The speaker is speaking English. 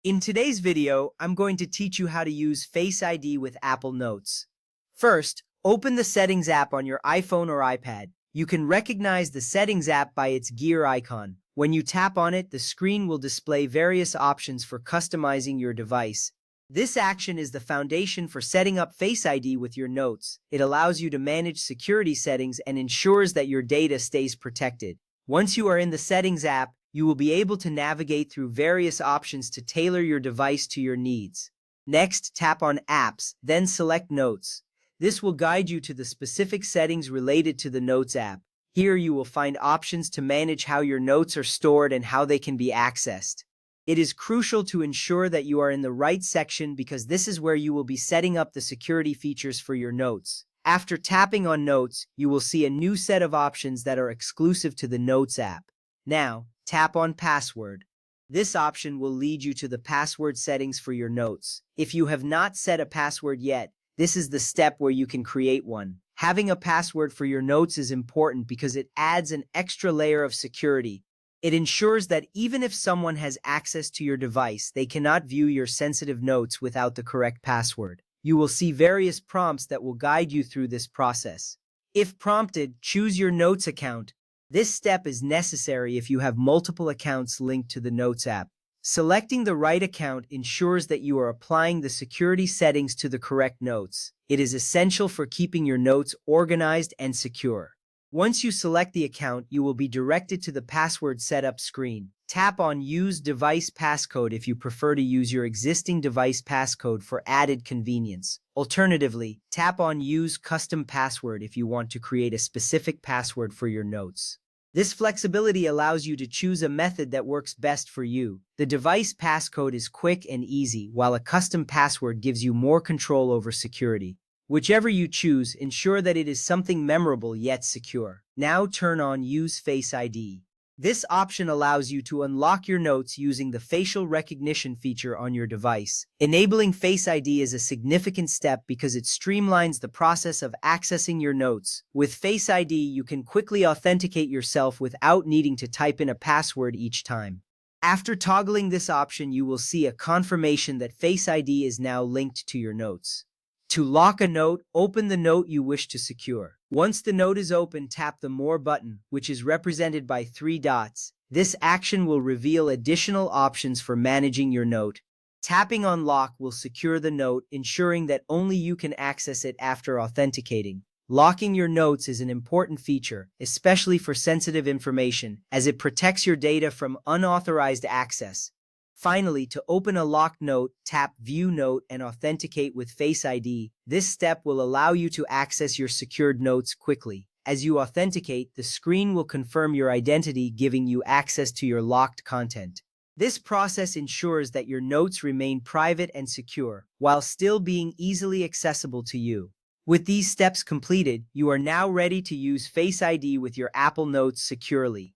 In today's video, I'm going to teach you how to use Face ID with Apple Notes. First, open the Settings app on your iPhone or iPad. You can recognize the Settings app by its gear icon. When you tap on it, the screen will display various options for customizing your device. This action is the foundation for setting up Face ID with your notes. It allows you to manage security settings and ensures that your data stays protected. Once you are in the Settings app, you will be able to navigate through various options to tailor your device to your needs. Next, tap on Apps, then select Notes. This will guide you to the specific settings related to the Notes app. Here you will find options to manage how your notes are stored and how they can be accessed. It is crucial to ensure that you are in the right section because this is where you will be setting up the security features for your notes. After tapping on Notes, you will see a new set of options that are exclusive to the Notes app. Now, tap on Password. This option will lead you to the password settings for your notes. If you have not set a password yet, this is the step where you can create one. Having a password for your notes is important because it adds an extra layer of security. It ensures that even if someone has access to your device, they cannot view your sensitive notes without the correct password. You will see various prompts that will guide you through this process. If prompted, choose your Notes account. This step is necessary if you have multiple accounts linked to the Notes app. Selecting the right account ensures that you are applying the security settings to the correct notes. It is essential for keeping your notes organized and secure. Once you select the account, you will be directed to the password setup screen. Tap on Use Device Passcode if you prefer to use your existing device passcode for added convenience. Alternatively, tap on Use Custom Password if you want to create a specific password for your notes. This flexibility allows you to choose a method that works best for you. The device passcode is quick and easy, while a custom password gives you more control over security. Whichever you choose, ensure that it is something memorable yet secure. Now turn on Use Face ID. This option allows you to unlock your notes using the facial recognition feature on your device. Enabling Face ID is a significant step because it streamlines the process of accessing your notes. With Face ID, you can quickly authenticate yourself without needing to type in a password each time. After toggling this option, you will see a confirmation that Face ID is now linked to your notes. To lock a note, open the note you wish to secure. Once the note is open, tap the More button, which is represented by 3 dots. This action will reveal additional options for managing your note. Tapping on Lock will secure the note, ensuring that only you can access it after authenticating. Locking your notes is an important feature, especially for sensitive information, as it protects your data from unauthorized access. Finally, to open a locked note, tap View Note and authenticate with Face ID. This step will allow you to access your secured notes quickly. As you authenticate, the screen will confirm your identity, giving you access to your locked content. This process ensures that your notes remain private and secure, while still being easily accessible to you. With these steps completed, you are now ready to use Face ID with your Apple Notes securely.